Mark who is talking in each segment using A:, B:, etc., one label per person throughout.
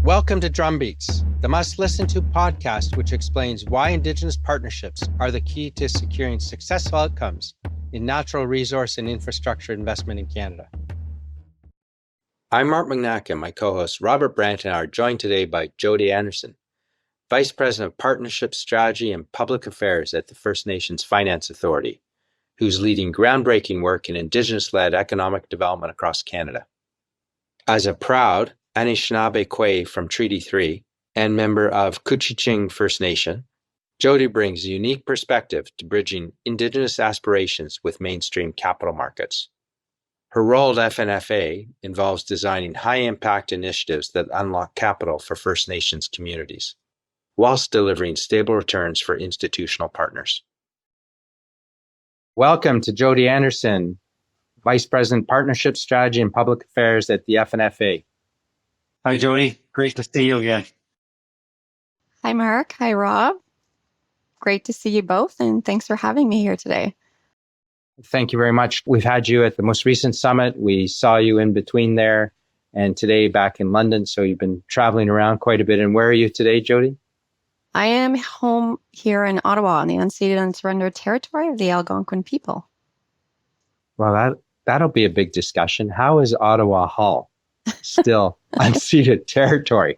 A: Welcome to Drumbeats, the must-listen-to podcast which explains why Indigenous partnerships are the key to securing successful outcomes in natural resource and infrastructure investment in Canada. I'm Mark Magnacca, and my co-host Robert Brant and I are joined today by Jody Anderson, Vice President of Partnership Strategy and Public Affairs at the First Nations Finance Authority, who's leading groundbreaking work in Indigenous-led economic development across Canada. As a proud Anishinaabe Kwe from Treaty 3 and member of Couchiching First Nation, Jody brings a unique perspective to bridging Indigenous aspirations with mainstream capital markets. Her role at FNFA involves designing high-impact initiatives that unlock capital for First Nations communities, whilst delivering stable returns for institutional partners. Welcome to Jody Anderson, Vice President, Partnership Strategy and Public Affairs at the FNFA.
B: Hi, Jody. Great to see you again.
C: Hi, Mark. Hi, Rob. Great to see you both, and thanks for having me here today.
A: Thank you very much. We've had you at the most recent summit. We saw you in between there, and today back in London. So you've been traveling around quite a bit. And where are you today, Jody?
C: I am home here in Ottawa on the unceded and surrendered territory of the Algonquin people.
A: Well, that'll be a big discussion. How is Ottawa Hull still unceded territory?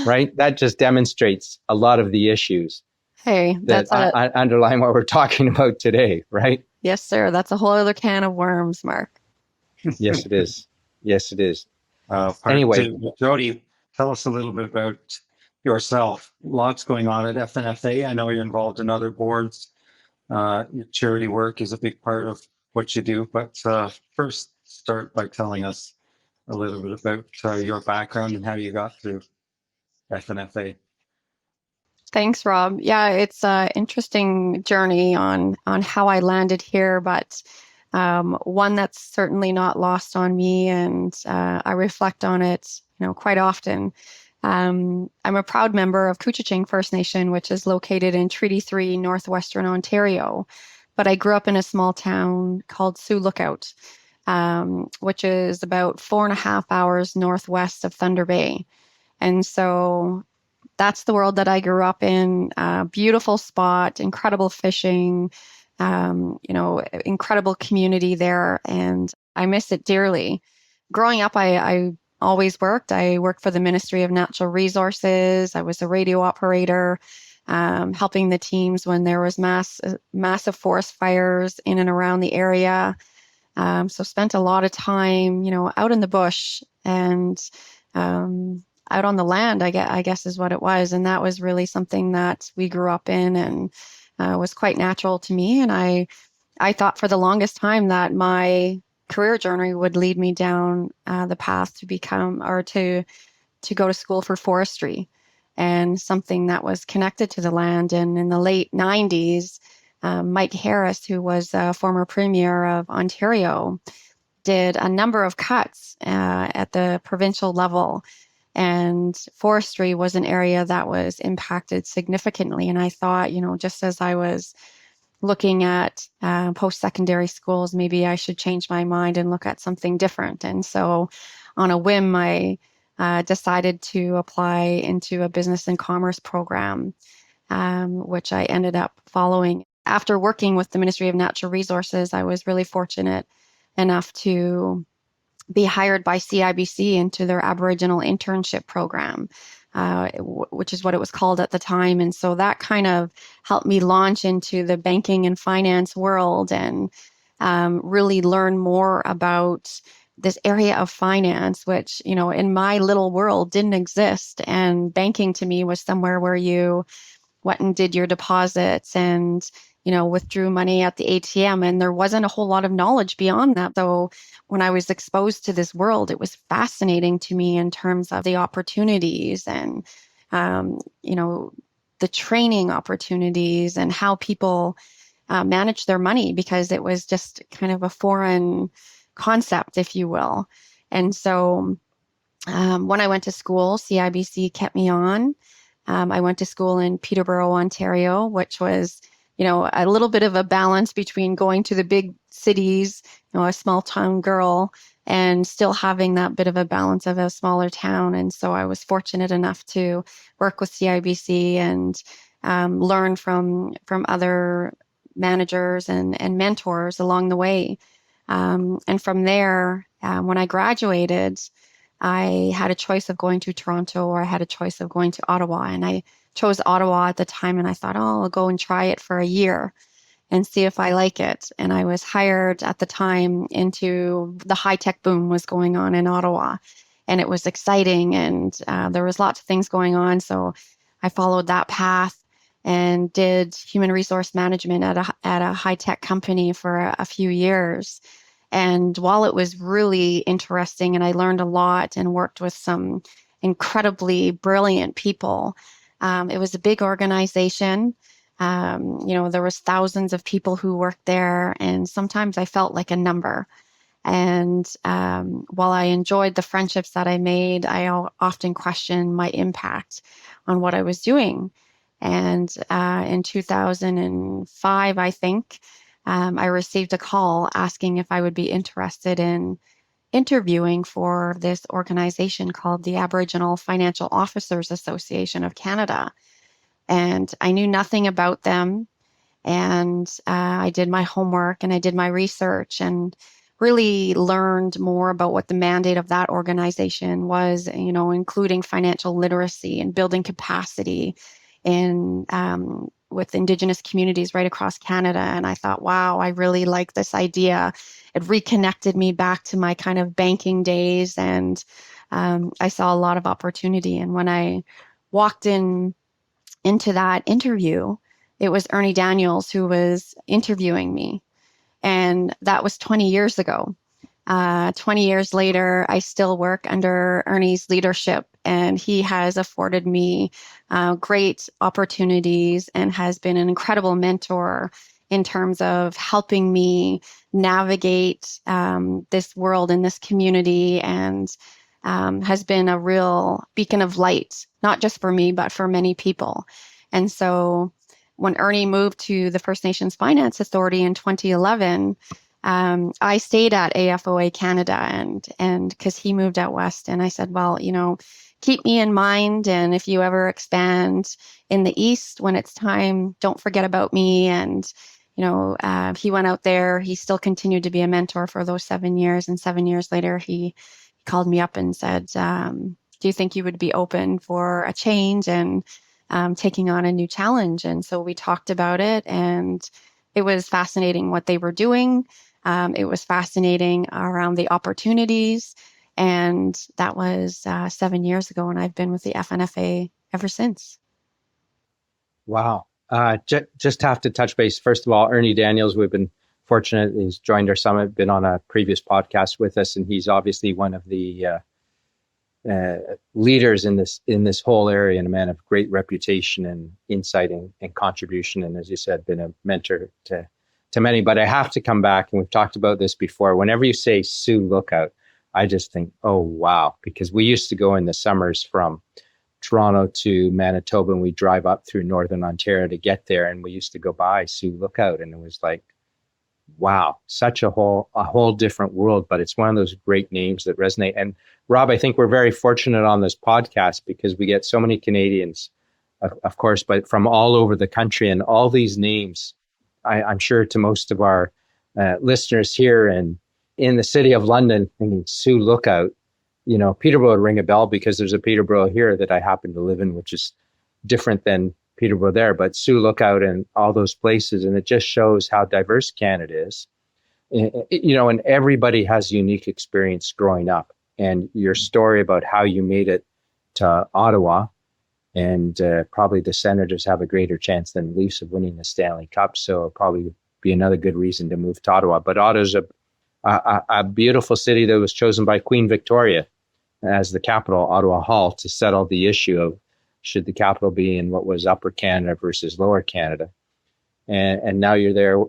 A: Right? That just demonstrates a lot of the issues that underline what we're talking about today, right?
C: Yes, sir. That's a whole other can of worms, Mark.
A: Yes, it is. Yes, it is.
B: Anyway, Jody, tell us a little bit about yourself. Lots going on at FNFA. I know you're involved in other boards. Your charity work is a big part of what you do. But first, start by telling us a little bit about your background and how you got through FNFA.
C: Thanks, Rob. Yeah, it's an interesting journey on how I landed here, but one that's certainly not lost on me, and I reflect on it, quite often. I'm a proud member of Couchiching First Nation, which is located in Treaty 3, northwestern Ontario. But I grew up in a small town called Sioux Lookout, which is about 4.5 hours northwest of Thunder Bay. And so that's the world that I grew up in. Beautiful spot, incredible fishing, incredible community there. And I miss it dearly. Growing up, I always worked. I worked for the Ministry of Natural Resources. I was a radio operator, helping the teams when there was massive forest fires in and around the area. So spent a lot of time, out in the bush and out on the land, I guess is what it was. And that was really something that we grew up in and was quite natural to me. And I thought for the longest time that my career journey would lead me down the path to become or to go to school for forestry and something that was connected to the land. And in the late 90s, Mike Harris, who was a former premier of Ontario, did a number of cuts at the provincial level. And forestry was an area that was impacted significantly. And I thought, just as I was looking at post-secondary schools, maybe I should change my mind and look at something different. And so on a whim, I decided to apply into a business and commerce program, which I ended up following. After working with the Ministry of Natural Resources, I was really fortunate enough to be hired by CIBC into their Aboriginal internship program, which is what it was called at the time. And so that kind of helped me launch into the banking and finance world and really learn more about this area of finance, which, in my little world didn't exist. And banking to me was somewhere where you went and did your deposits and withdrew money at the ATM, and there wasn't a whole lot of knowledge beyond that. So when I was exposed to this world, it was fascinating to me in terms of the opportunities and, the training opportunities and how people manage their money, because it was just kind of a foreign concept, if you will. And so when I went to school, CIBC kept me on. I went to school in Peterborough, Ontario, which was a little bit of a balance between going to the big cities, a small town girl, and still having that bit of a balance of a smaller town. And so I was fortunate enough to work with CIBC and learn from other managers and mentors along the way. And from there, when I graduated, I had a choice of going to Toronto or I had a choice of going to Ottawa. And I chose Ottawa at the time, and I thought, oh, I'll go and try it for a year and see if I like it. And I was hired at the time into the high tech boom was going on in Ottawa, and it was exciting, and there was lots of things going on. So I followed that path and did human resource management at a high tech company for a few years. And while it was really interesting and I learned a lot and worked with some incredibly brilliant people, it was a big organization. There was thousands of people who worked there, and sometimes I felt like a number. And while I enjoyed the friendships that I made, I often questioned my impact on what I was doing. And in 2005, I think, I received a call asking if I would be interested in interviewing for this organization called the Aboriginal Financial Officers Association of Canada. And I knew nothing about them. And I did my homework and I did my research and really learned more about what the mandate of that organization was, including financial literacy and building capacity in with Indigenous communities right across Canada. And I thought, wow, I really like this idea. It reconnected me back to my kind of banking days, and I saw a lot of opportunity. And when I walked into that interview, it was Ernie Daniels who was interviewing me. And that was 20 years ago. 20 years later, I still work under Ernie's leadership, and he has afforded me great opportunities and has been an incredible mentor in terms of helping me navigate this world and this community, and has been a real beacon of light, not just for me, but for many people. And so when Ernie moved to the First Nations Finance Authority in 2011, I stayed at AFOA Canada and because he moved out west, and I said, well, keep me in mind, and if you ever expand in the east when it's time, don't forget about me. And he went out there. He still continued to be a mentor for those 7 years, and 7 years later, he called me up and said, do you think you would be open for a change and taking on a new challenge? And so we talked about it, and it was fascinating what they were doing. It was fascinating around the opportunities. And that was 7 years ago, and I've been with the FNFA ever since.
A: Wow. Just have to touch base. First of all, Ernie Daniels, we've been fortunate. He's joined our summit, been on a previous podcast with us, and he's obviously one of the leaders in this whole area, and a man of great reputation and insight and contribution. And as you said, been a mentor to many. But I have to come back, and we've talked about this before. Whenever you say Sioux Lookout, I just think, oh, wow, because we used to go in the summers from Toronto to Manitoba, and we drive up through Northern Ontario to get there. And we used to go by Sioux Lookout, and it was like, wow, such a whole different world. But it's one of those great names that resonate. And Rob, I think we're very fortunate on this podcast because we get so many Canadians, of course, but from all over the country, and all these names, I'm sure to most of our listeners here and in the city of London, thinking Sioux Lookout, Peterborough would ring a bell because there's a Peterborough here that I happen to live in, which is different than Peterborough there, but Sioux Lookout and all those places. And it just shows how diverse Canada is, and everybody has a unique experience growing up. And your story about how you made it to Ottawa, and probably the Senators have a greater chance than Leafs of winning the Stanley Cup. So it'll probably be another good reason to move to Ottawa. But Ottawa's a beautiful city that was chosen by Queen Victoria as the capital, Ottawa Hall, to settle the issue of should the capital be in what was Upper Canada versus Lower Canada. And now you're there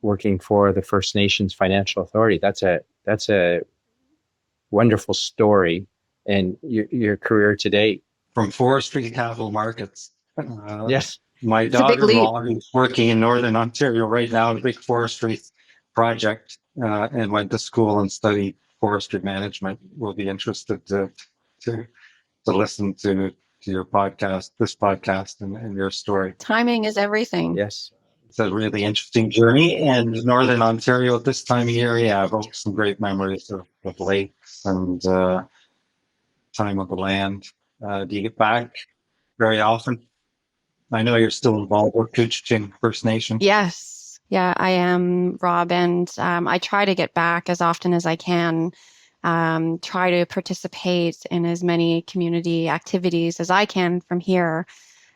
A: working for the First Nations Financial Authority. That's a wonderful story, and your career to date.
B: From forestry to capital markets.
A: Yes.
B: My
C: It's a big leap.
B: daughter-in-law is working in Northern Ontario right now, a big forestry project, and went to school and studied forestry management. Will be interested to listen to your podcast, this podcast, and your story.
C: Timing is everything.
A: Yes.
B: It's a really interesting journey. And Northern Ontario at this time of year, yeah, I've got some great memories of lakes and time of the land. Do you get back very often? I know you're still involved with Couchiching First Nation.
C: Yes. Yeah, I am, Rob. And I try to get back as often as I can, try to participate in as many community activities as I can from here.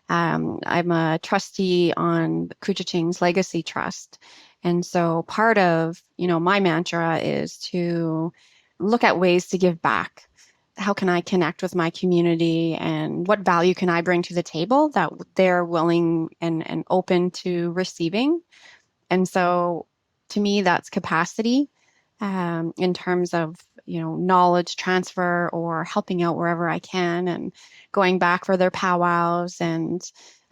C: I'm a trustee on Couchiching's Legacy Trust. And so part of, my mantra is to look at ways to give back. How can I connect with my community and what value can I bring to the table that they're willing and open to receiving? And so to me, that's capacity in terms of, knowledge transfer or helping out wherever I can and going back for their powwows. And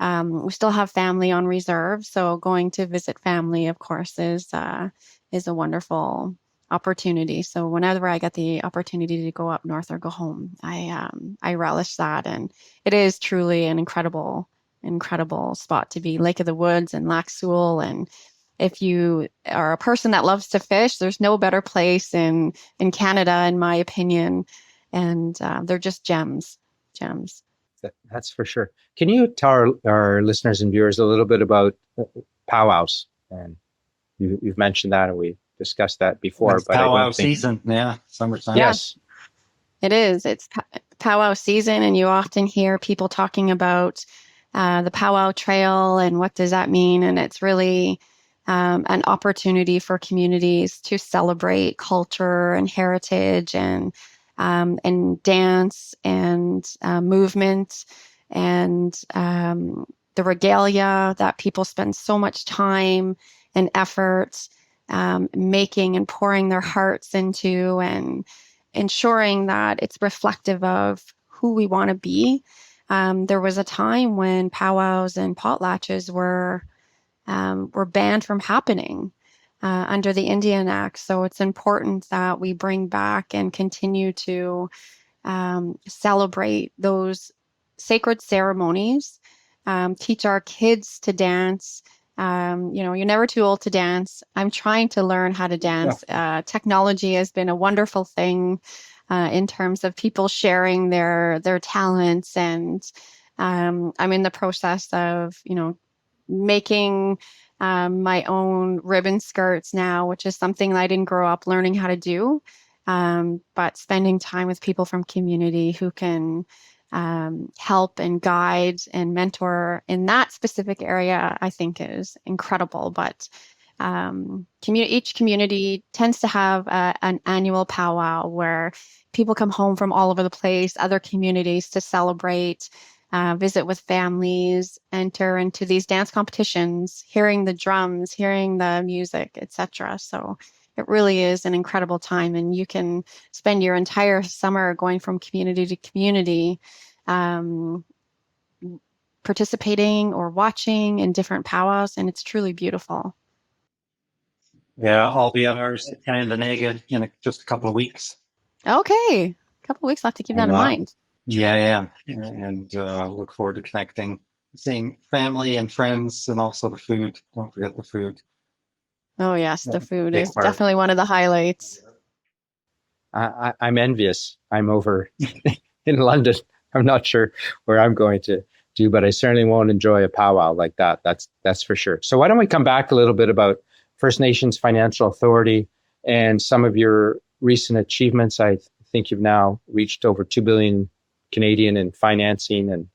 C: we still have family on reserve. So going to visit family, of course, is a wonderful opportunity. So whenever I get the opportunity to go up north or go home, I relish that. And it is truly an incredible spot to be. Lake of the Woods and Lac Seul. And if you are a person that loves to fish, there's no better place in Canada, in my opinion. And they're just gems.
A: That's for sure. Can you tell our listeners and viewers a little bit about powwows? And you've mentioned that, and we discussed that before.
B: It's
A: but
B: powwow season, summertime.
A: Yes,
C: it is. It's powwow season, and you often hear people talking about the powwow trail and what does that mean. And it's really an opportunity for communities to celebrate culture and heritage and dance and movement and the regalia that people spend so much time and effort making and pouring their hearts into, and ensuring that it's reflective of who we want to be. There was a time when powwows and potlatches were banned from happening under the Indian Act. So it's important that we bring back and continue to celebrate those sacred ceremonies, teach our kids to dance. You're never too old to dance. I'm trying to learn how to dance. Technology has been a wonderful thing in terms of people sharing their talents. And I'm in the process of, making my own ribbon skirts now, which is something that I didn't grow up learning how to do. But spending time with people from community who can help and guide and mentor in that specific area, I think is incredible. But each community tends to have an annual powwow where people come home from all over the place, other communities to celebrate, visit with families, enter into these dance competitions, hearing the drums, hearing the music, etc. So it really is an incredible time, and you can spend your entire summer going from community to community, participating or watching in different powwows, and it's truly beautiful.
B: Yeah, I'll be at ours at Magnacca in just a couple of weeks.
C: Okay, a couple of weeks left to keep that in mind.
B: Yeah, and look forward to connecting, seeing family and friends, and also the food. Don't forget the food.
C: Oh yes, the food
B: big
C: is
B: part.
C: definitely one of the highlights.
A: I'm envious. I'm over in London. I'm not sure where I'm going to do, but I certainly won't enjoy a powwow like that. That's for sure. So why don't we come back a little bit about First Nations Financial Authority and some of your recent achievements. I think you've now reached over 2 billion Canadian in financing,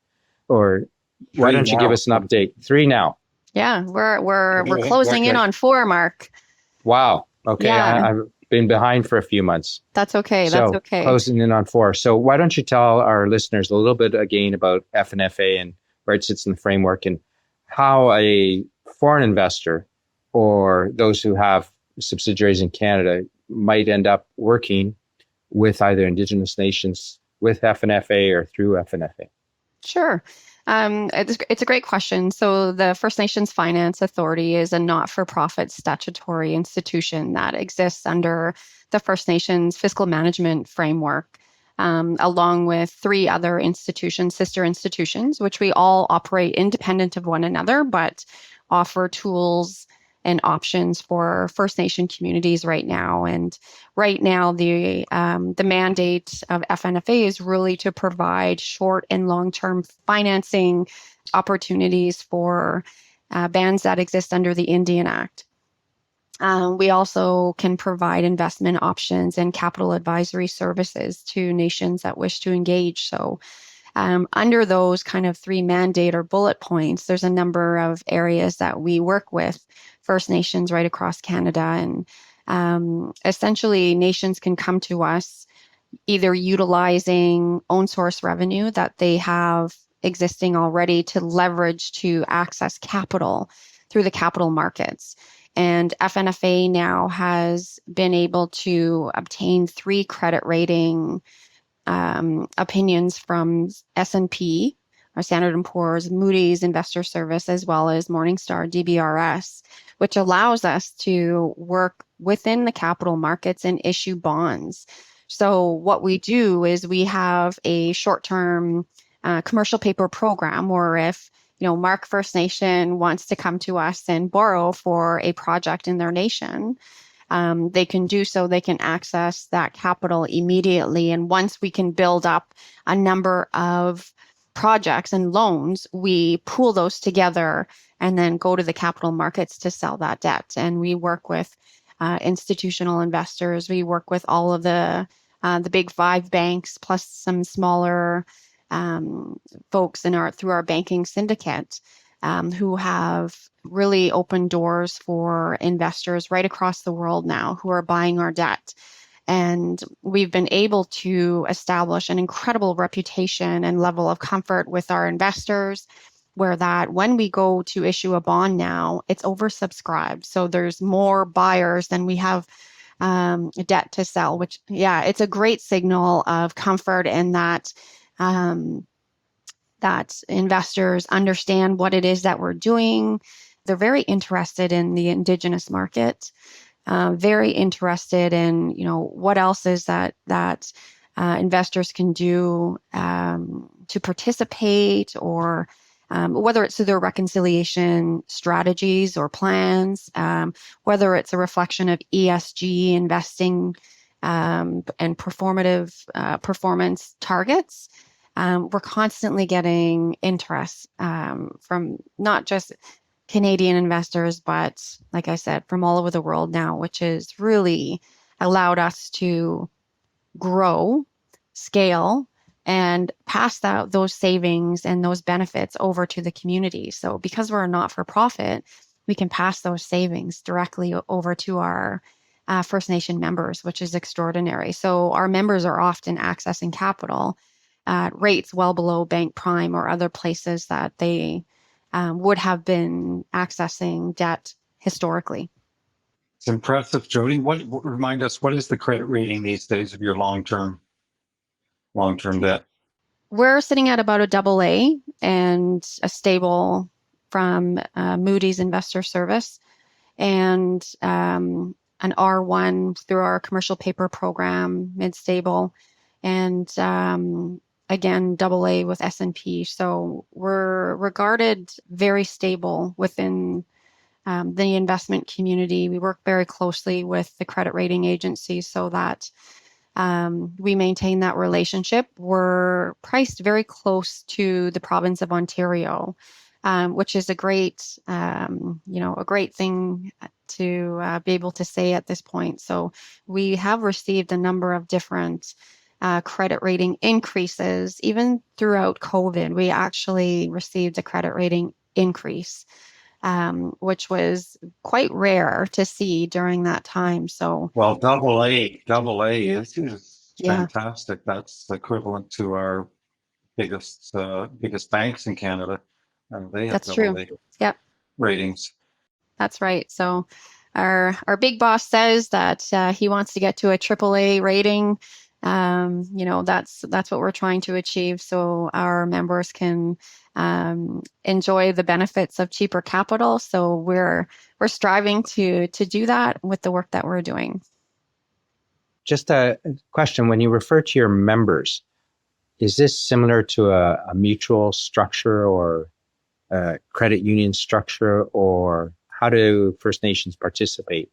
A: or why don't you give us an update? 3 now.
C: Yeah, we're closing in on 4, Mark.
A: Wow. Okay.
C: Yeah.
A: I've been behind for a few months.
C: That's okay. That's okay.
A: Closing in on 4. So why don't you tell our listeners a little bit again about FNFA and where it sits in the framework, and how a foreign investor or those who have subsidiaries in Canada might end up working with either Indigenous nations with FNFA or through FNFA.
C: Sure. It's a great question. So the First Nations Finance Authority is a not-for-profit statutory institution that exists under the First Nations fiscal management framework, along with three other institutions, sister institutions, which we all operate independent of one another, but offer tools and options for First Nation communities right now. And right now, the mandate of FNFA is really to provide short and long-term financing opportunities for bands that exist under the Indian Act. We also can provide investment options and capital advisory services to nations that wish to engage. So under those kind of three mandate or bullet points, there's a number of areas that we work with First Nations right across Canada. And essentially, nations can come to us either utilizing own source revenue that they have existing already to leverage to access capital through the capital markets. And FNFA now has been able to obtain 3 credit rating opinions from S&P, or Standard & Poor's, Moody's Investor Service, as well as Morningstar DBRS, which allows us to work within the capital markets and issue bonds. So what we do is we have a short-term commercial paper program, or if Mark First Nation wants to come to us and borrow for a project in their nation, they can do so. They can access that capital immediately. And once we can build up a number of projects and loans, we pool those together and then go to the capital markets to sell that debt. And we work with institutional investors. We work with all of the big 5 banks, plus some smaller folks through our banking syndicate, who have really opened doors for investors right across the world now who are buying our debt. And we've been able to establish an incredible reputation and level of comfort with our investors, where that when we go to issue a bond now, it's oversubscribed. So there's more buyers than we have debt to sell, which, it's a great signal of comfort, and that investors understand what it is that we're doing. They're very interested in the Indigenous market, very interested in, what else is that investors can do to participate, or whether it's through their reconciliation strategies or plans, whether it's a reflection of ESG investing and performative performance targets. We're constantly getting interest from not just Canadian investors, but like I said, from all over the world now, which has really allowed us to grow, scale, and pass those savings and those benefits over to the community. So because we're a not-for-profit, we can pass those savings directly over to our First Nation members, which is extraordinary. So our members are often accessing capital at rates well below bank prime or other places that they would have been accessing debt historically.
B: It's impressive, Jody. Remind us, what is the credit rating these days of your long-term debt?
C: We're sitting at about a AA and a stable from Moody's Investor Service, and an R1 through our commercial paper program, mid-stable, and again, AA with S&P. So we're regarded very stable within the investment community. We work very closely with the credit rating agencies so that we maintain that relationship. We're priced very close to the province of Ontario, which is a great, a great thing to be able to say at this point. So we have received a number of different credit rating increases. Even throughout COVID, we actually received a credit rating increase, which was quite rare to see during that time. So,
B: well, AA is fantastic. That's equivalent to our biggest banks in Canada. They have AA ratings.
C: That's right. So our big boss says that he wants to get to a AAA rating That's what we're trying to achieve, so our members can enjoy the benefits of cheaper capital. So we're striving to do that with the work that we're doing.
A: Just a question: when you refer to your members, is this similar to a mutual structure or a credit union structure, or how do First Nations participate?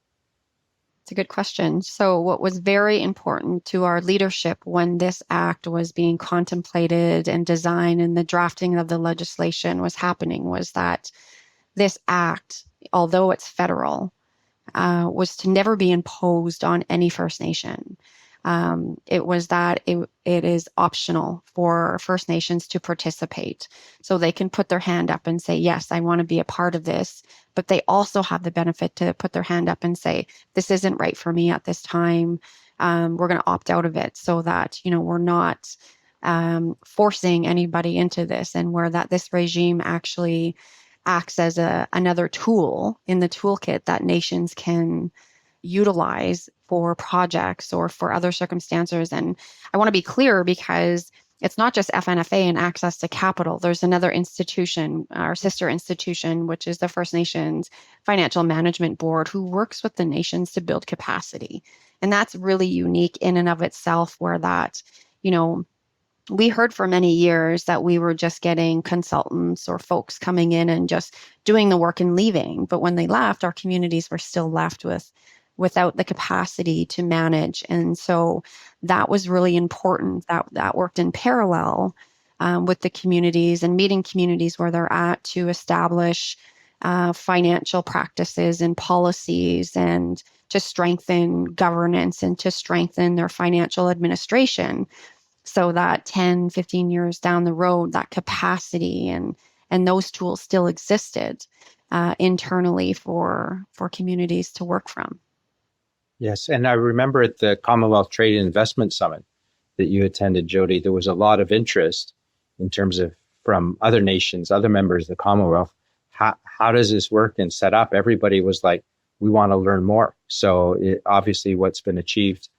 C: It's a good question. So what was very important to our leadership when this act was being contemplated and designed and the drafting of the legislation was happening was that this act, although it's federal, was to never be imposed on any First Nation. It was that it is optional for First Nations to participate. So they can put their hand up and say, yes, I want to be a part of this. But they also have the benefit to put their hand up and say, this isn't right for me at this time. We're going to opt out of it so that, we're not forcing anybody into this, and where that this regime actually acts as another tool in the toolkit that nations can utilize for projects or for other circumstances. And I want to be clear, because it's not just FNFA and access to capital. There's another institution, our sister institution, which is the First Nations Financial Management Board, who works with the nations to build capacity. And that's really unique in and of itself, where that, we heard for many years that we were just getting consultants or folks coming in and just doing the work and leaving. But when they left, our communities were still left without the capacity to manage. And so that was really important, that worked in parallel with the communities and meeting communities where they're at to establish financial practices and policies, and to strengthen governance and to strengthen their financial administration, so that 10, 15 years down the road, that capacity and those tools still existed internally for communities to work from.
A: Yes, and I remember at the Commonwealth Trade and Investment Summit that you attended, Jody, there was a lot of interest in terms of from other nations, other members of the Commonwealth. How does this work and set up? Everybody was like, we want to learn more. So obviously what's been achieved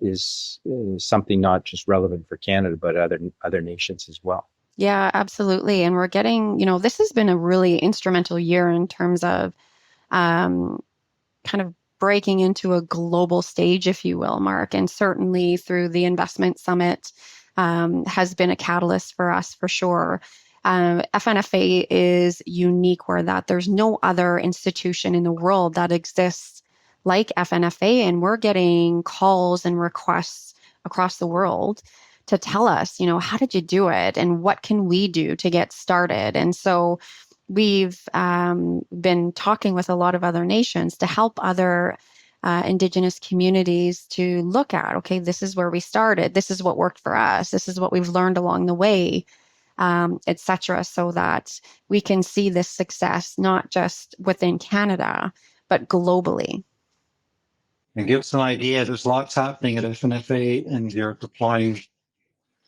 A: is something not just relevant for Canada, but other nations as well.
C: Yeah, absolutely. And we're getting, this has been a really instrumental year in terms of kind of breaking into a global stage, if you will, Mark. And certainly through the investment summit has been a catalyst for us, for sure. FNFA is unique where that there's no other institution in the world that exists like FNFA, and we're getting calls and requests across the world to tell us, how did you do it, and what can we do to get started? And so we've been talking with a lot of other nations to help other Indigenous communities to look at, okay, this is where we started, this is what worked for us, this is what we've learned along the way, etc., so that we can see this success not just within Canada, but globally.
B: And give us an idea, there's lots happening at FNFA, and you're deploying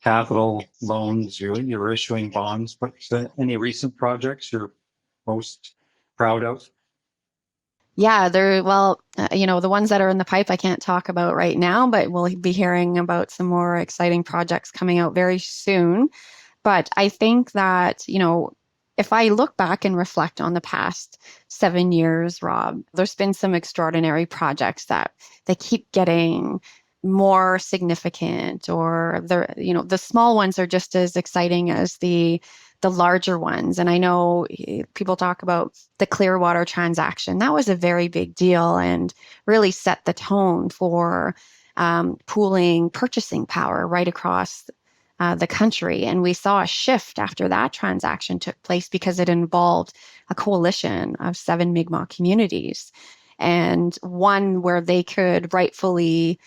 B: capital loans, you're issuing bonds, but any recent projects you're most proud of?
C: Yeah, the ones that are in the pipe I can't talk about right now, but we'll be hearing about some more exciting projects coming out very soon. But I think that, if I look back and reflect on the past 7 years, Rob, there's been some extraordinary projects that they keep getting more significant, or the small ones are just as exciting as the larger ones. And I know people talk about the Clearwater transaction. That was a very big deal and really set the tone for pooling purchasing power right across the country. And we saw a shift after that transaction took place, because it involved a coalition of 7 Mi'kmaq communities, and one where they could rightfully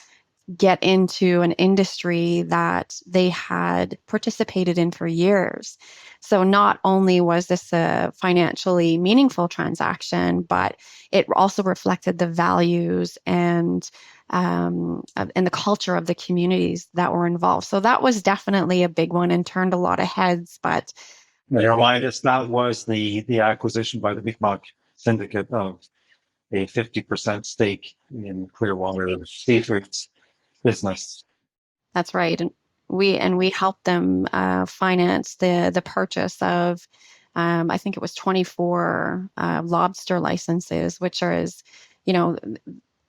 C: get into an industry that they had participated in for years. So not only was this a financially meaningful transaction, but it also reflected the values and the culture of the communities that were involved. So that was definitely a big one and turned a lot of heads. But
B: remind us, that was the acquisition by the Mi'kmaq Syndicate of a 50% stake in Clearwater Seafood's business.
C: That's right. And we helped them finance the purchase of I think it was 24 lobster licenses, which is, you know,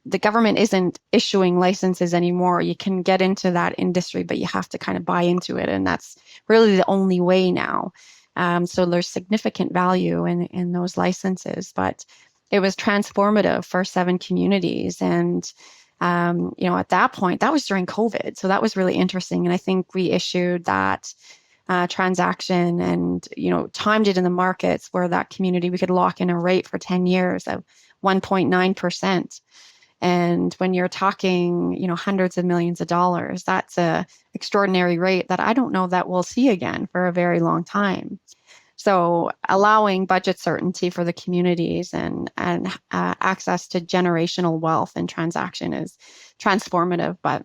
C: the government isn't issuing licenses anymore. You can get into that industry, but you have to kind of buy into it, and that's really the only way now. So there's significant value in those licenses, but it was transformative for 7 communities. And at that point, that was during COVID. So that was really interesting. And I think we issued that transaction and, timed it in the markets where that community, we could lock in a rate for 10 years of 1.9%. And when you're talking, hundreds of millions of dollars, that's a extraordinary rate that I don't know that we'll see again for a very long time. So allowing budget certainty for the communities and access to generational wealth and transaction is transformative. But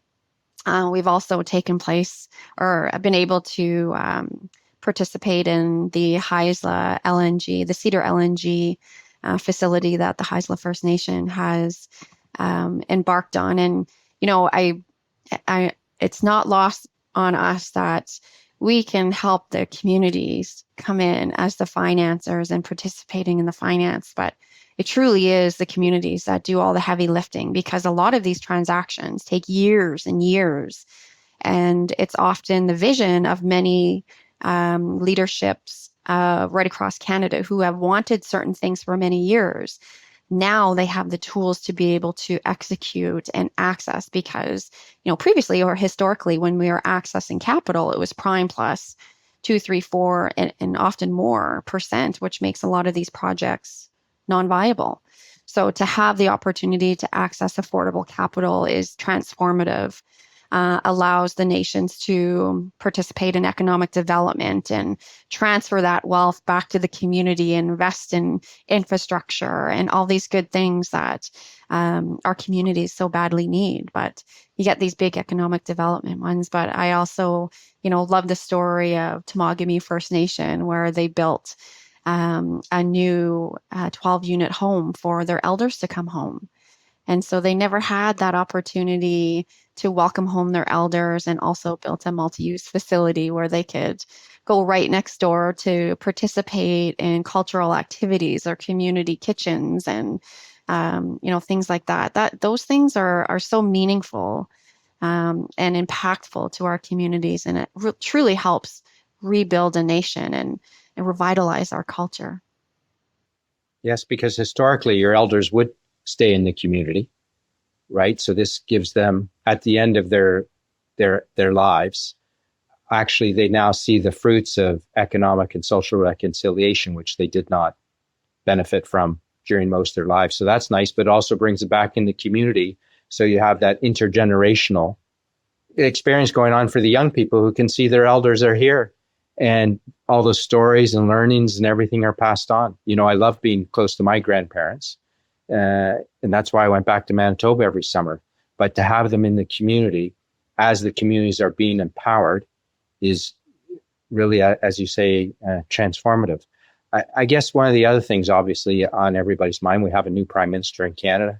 C: we've also taken place or been able to participate in the Haisla LNG, the Cedar LNG facility that the Haisla First Nation has embarked on. And, it's not lost on us that we can help the communities come in as the financiers and participating in the finance, but it truly is the communities that do all the heavy lifting, because a lot of these transactions take years and years. And it's often the vision of many leaderships right across Canada who have wanted certain things for many years. Now they have the tools to be able to execute and access, because, previously or historically, when we were accessing capital, it was prime plus 2, 3, 4, and often more %, which makes a lot of these projects non-viable. So to have the opportunity to access affordable capital is transformative. Allows the nations to participate in economic development and transfer that wealth back to the community, and invest in infrastructure and all these good things that our communities so badly need. But you get these big economic development ones. But I also, love the story of Temagami First Nation, where they built a new 12-unit home for their elders to come home. And so they never had that opportunity to welcome home their elders, and also built a multi-use facility where they could go right next door to participate in cultural activities or community kitchens and, things like that. Those things are so meaningful and impactful to our communities. And it truly helps rebuild a nation and revitalize our culture.
A: Yes, because historically your elders would stay in the community, right? So this gives them, at the end of their lives, actually they now see the fruits of economic and social reconciliation, which they did not benefit from during most of their lives. So that's nice, but it also brings it back in the community. So you have that intergenerational experience going on for the young people who can see their elders are here, and all the stories and learnings and everything are passed on. I love being close to my grandparents. And that's why I went back to Manitoba every summer. But to have them in the community, as the communities are being empowered, is really, as you say, transformative. I guess one of the other things, obviously, on everybody's mind, we have a new Prime Minister in Canada,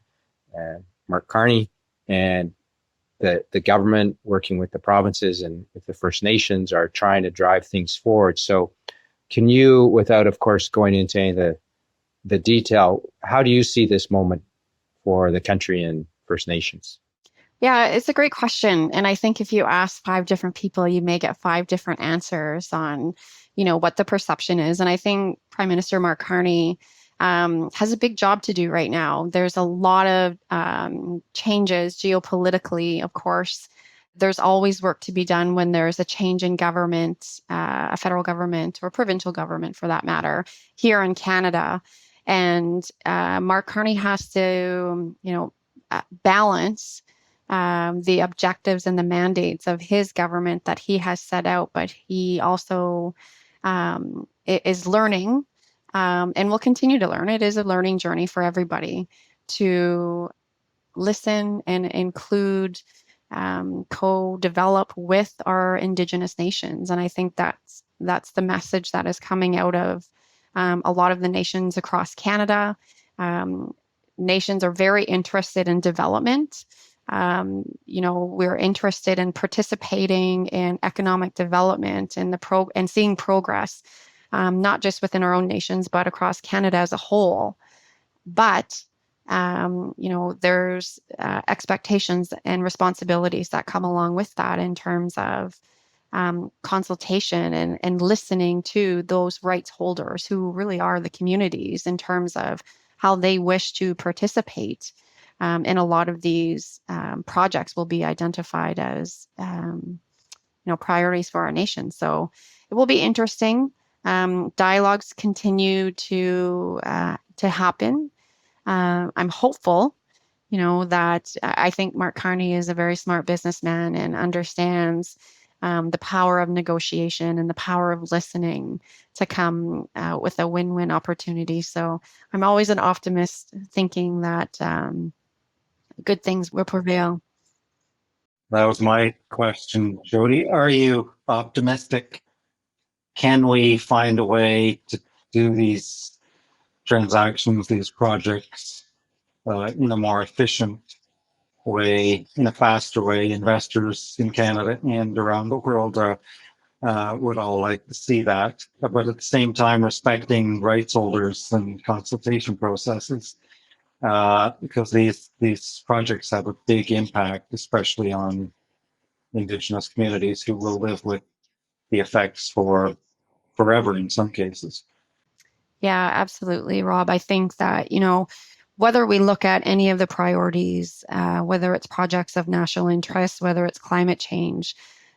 A: Mark Carney, and the government, working with the provinces and with the First Nations, are trying to drive things forward. So can you, without, of course, going into any of the detail, how do you see this moment for the country and First Nations?
C: Yeah, it's a great question. And I think if you ask 5 different people, you may get 5 different answers on, what the perception is. And I think Prime Minister Mark Carney has a big job to do right now. There's a lot of changes geopolitically, of course. There's always work to be done when there's a change in government, a federal government or provincial government for that matter, here in Canada. And Mark Carney has to, balance the objectives and the mandates of his government that he has set out, but he also is learning and will continue to learn. It is a learning journey for everybody to listen and include, co-develop with our Indigenous nations. And I think that's the message that is coming out of a lot of the nations across Canada. Nations are very interested in development. We're interested in participating in economic development and and seeing progress, not just within our own nations, but across Canada as a whole. But there's expectations and responsibilities that come along with that in terms of consultation and listening to those rights holders who really are the communities in terms of how they wish to participate. And a lot of these projects will be identified as priorities for our nation. So it will be interesting. Dialogues continue to happen. I'm hopeful, that I think Mark Carney is a very smart businessman and understands the power of negotiation and the power of listening to come with a win-win opportunity. So I'm always an optimist, thinking that good things will prevail.
B: That was my question, Jody. Are you optimistic? Can we find a way to do these transactions, these projects, in a more efficient way, in a faster way? Investors in Canada and around the world would all like to see that, but at the same time respecting rights holders and consultation processes, because these projects have a big impact, especially on Indigenous communities who will live with the effects for forever in some cases.
C: Yeah, absolutely, Rob. I think that, whether we look at any of the priorities, whether it's projects of national interest, whether it's climate change,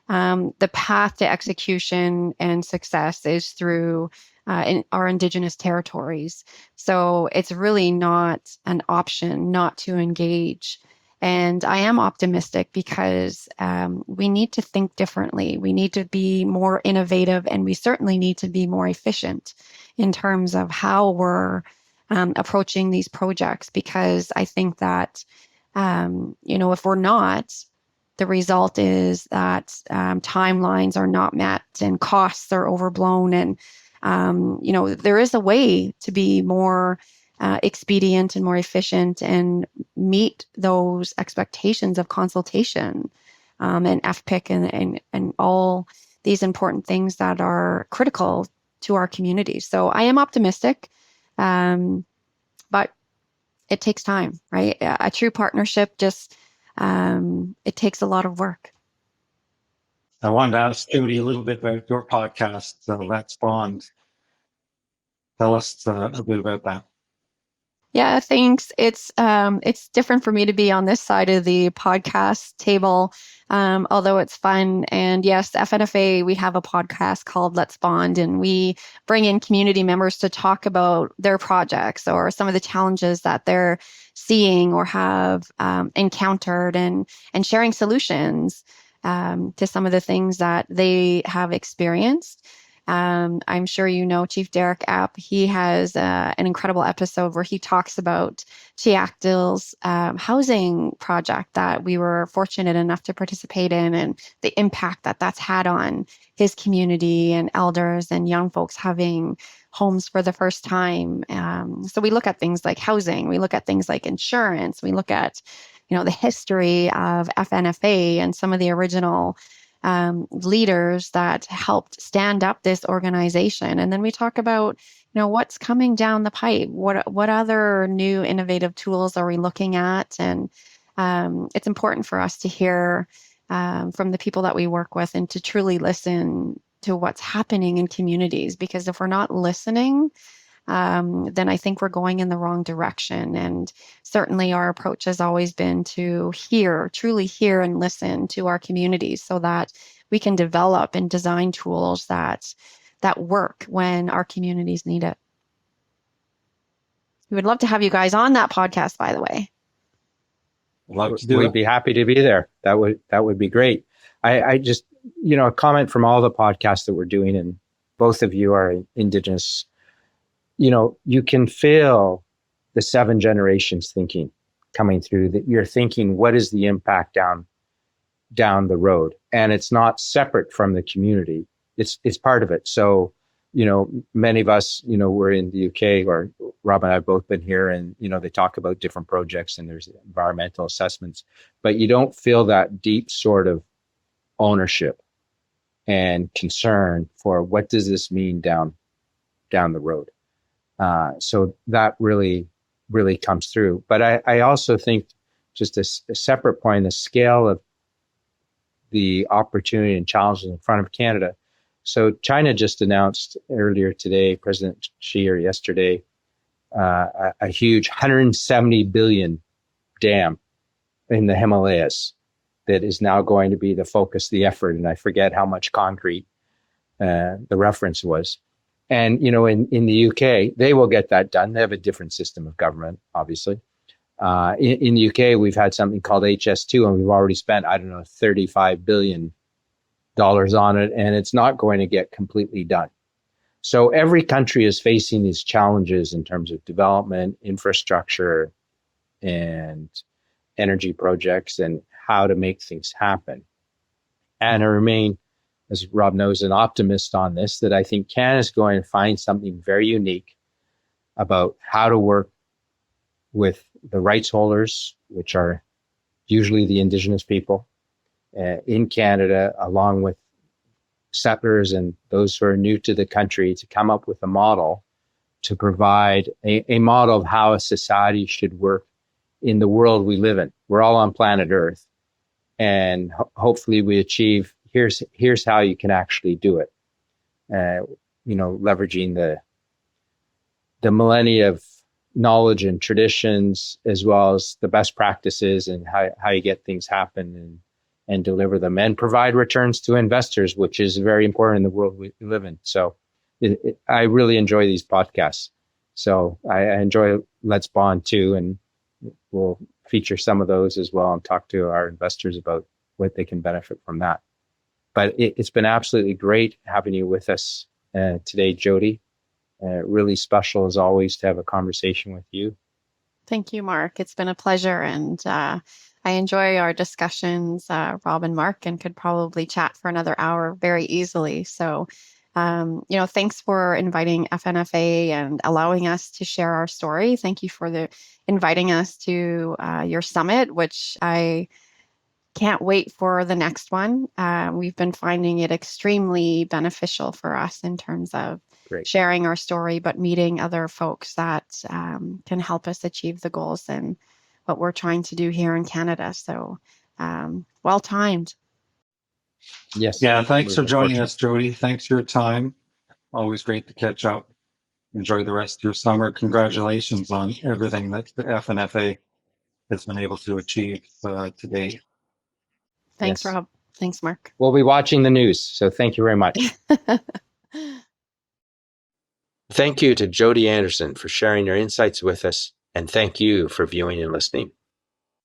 C: the path to execution and success is through in our Indigenous territories. So it's really not an option not to engage. And I am optimistic because we need to think differently. We need to be more innovative, and we certainly need to be more efficient in terms of how we're approaching these projects. Because I think that, if we're not, the result is that timelines are not met and costs are overblown. And, there is a way to be more expedient and more efficient and meet those expectations of consultation and FPIC and all these important things that are critical to our communities. So I am optimistic, but it takes time, right? A true partnership just, it takes a lot of work.
B: I wanted to ask Jody a little bit about your podcast, Let's Bond. Tell us a bit about that.
C: Yeah, thanks. It's different for me to be on this side of the podcast table, although it's fun. And yes, FNFA, we have a podcast called Let's Bond, and we bring in community members to talk about their projects or some of the challenges that they're seeing or have encountered, and sharing solutions to some of the things that they have experienced. I'm sure Chief Derek App. He has an incredible episode where he talks about Chiacdil's housing project that we were fortunate enough to participate in, and the impact that that's had on his community and elders and young folks having homes for the first time. So we look at things like housing, we look at things like insurance, we look at the history of FNFA and some of the original leaders that helped stand up this organization. And then we talk about, what's coming down the pipe. What other new innovative tools are we looking at? And it's important for us to hear from the people that we work with and to truly listen to what's happening in communities. Because if we're not listening, then I think we're going in the wrong direction. And certainly our approach has always been to truly hear and listen to our communities so that we can develop and design tools that work when our communities need it. We would love to have you guys on that podcast, by the way.
A: We'd be happy to be there. That would be great. I just, a comment from all the podcasts that we're doing, and both of you are Indigenous. You can feel the 7 generations thinking coming through, that you're thinking, what is the impact down the road? And it's not separate from the community. It's part of it. So, many of us, we're in the UK, or Rob and I have both been here, and, they talk about different projects and there's environmental assessments, but you don't feel that deep sort of ownership and concern for what does this mean down the road. So that really, really comes through. But I also think just a separate point, the scale of the opportunity and challenges in front of Canada. So China just announced earlier today, President Xi, or yesterday, a huge 170 billion dam in the Himalayas that is now going to be the focus, the effort. And I forget how much concrete the reference was. And, in the UK, they will get that done. They have a different system of government, obviously. In the UK, we've had something called HS2, and we've already spent, $35 billion on it, and it's not going to get completely done. So every country is facing these challenges in terms of development, infrastructure, and energy projects, and how to make things happen. And I remain, as Rob knows, an optimist on this, that I think Canada's going to find something very unique about how to work with the rights holders, which are usually the Indigenous people in Canada, along with settlers and those who are new to the country, to come up with a model to provide a model of how a society should work in the world we live in. We're all on planet Earth, and hopefully we achieve, here's how you can actually do it. Leveraging the millennia of knowledge and traditions, as well as the best practices, and how you get things happen and deliver them and provide returns to investors, which is very important in the world we live in. So I really enjoy these podcasts. So I enjoy Let's Bond too, and we'll feature some of those as well and talk to our investors about what they can benefit from that. But it's been absolutely great having you with us today, Jody. Really special, as always, to have a conversation with you.
C: Thank you, Mark. It's been a pleasure, and I enjoy our discussions, Rob and Mark, and could probably chat for another hour very easily. So, thanks for inviting FNFA and allowing us to share our story. Thank you for inviting us to your summit, which I can't wait for the next one. We've been finding it extremely beneficial for us in terms of sharing our story, but meeting other folks that can help us achieve the goals and what we're trying to do here in Canada. So well timed.
B: Yes. Yeah. Thanks for joining us, Jody. Thanks for your time. Always great to catch up. Enjoy the rest of your summer. Congratulations on everything that the FNFA has been able to achieve today.
C: Thanks, Rob. Thanks, Mark.
A: We'll be watching the news, so thank you very much. Thank you to Jody Anderson for sharing your insights with us, and thank you for viewing and listening.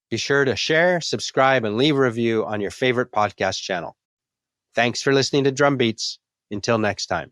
A: Be sure to share, subscribe, and leave a review on your favorite podcast channel. Thanks for listening to Drumbeats. Until next time.